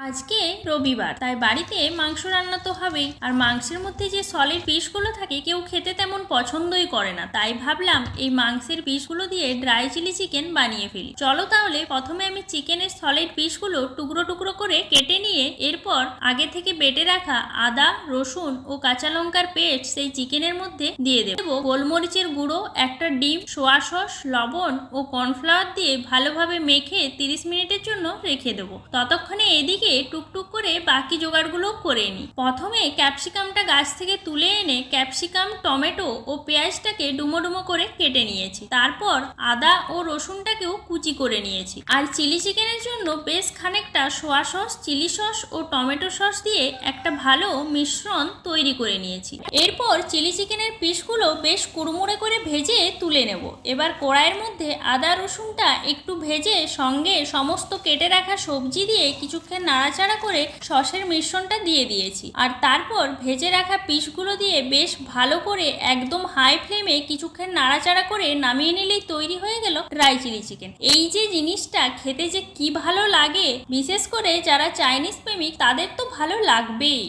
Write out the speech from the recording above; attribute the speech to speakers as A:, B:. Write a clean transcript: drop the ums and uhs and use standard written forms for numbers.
A: আজকে রবিবার, তাই বাড়িতে মাংস রান্না তো হবেই। আর মাংসের মধ্যে যে সলিড পিসগুলো থাকে কেউ খেতে তেমন পছন্দই করে না, তাই ভাবলাম এই মাংসের পিসগুলো দিয়ে ড্রাই চিলি চিকেন বানিয়ে ফেলি। চলো তাহলে প্রথমে আমি চিকেনের সলিড পিসগুলো টুকরো টুকরো করে কেটে নিয়ে এরপর আগে থেকে বেটে রাখা আদা, রসুন ও কাঁচা লঙ্কার পেস্ট সেই চিকেনের মধ্যে দিয়ে দেবো। গোলমরিচের গুঁড়ো, একটা ডিম, সোয়া সস, লবণ ও কর্নফ্লাওয়ার দিয়ে ভালোভাবে মেখে 30 মিনিটের জন্য রেখে দেবো। ততক্ষণে এদিকে টুকটুক করে বাকি জোগাড়গুলো করে নিই। প্রথমে ক্যাপসিকামটা গাছ থেকে তুলে এনে ক্যাপসিকাম, টমেটো ও পেঁয়াজটাকে ডুমো ডুমো করে কেটে নিয়েছি। তারপর আদা ও রসুনটাকেও কুচি করে নিয়েছি। আর চিলি চিকেনের জন্য বেশ খানিকটা সোয়া সস, চিলি সস ও টমেটো সস দিয়ে একটা ভালো মিশ্রণ তৈরি করে নিয়েছি। এরপর চিলি চিকেনের পিসগুলো বেশ কুড়মুড়ে করে ভেজে তুলে নেব। এবার কড়াইয়ের মধ্যে আদা রসুনটা একটু ভেজে সঙ্গে সমস্ত কেটে রাখা সবজি দিয়ে কিছুক্ষণ নাড়াচাড়া করে সসের মিশ্রণটা দিয়ে দিয়েছি। আর তারপর ভেজে রাখা পিসগুলো দিয়ে বেশ ভালো করে একদম হাই ফ্লেমে কিছুক্ষণ নাড়াচাড়া করে নামিয়ে নিলেই তৈরি হয়ে গেল ড্রাই চিলি চিকেন। এই যে জিনিসটা খেতে যে কি ভালো লাগে, বিশেষ করে যারা চাইনিজ প্রেমিক তাদের তো ভালো লাগবেই।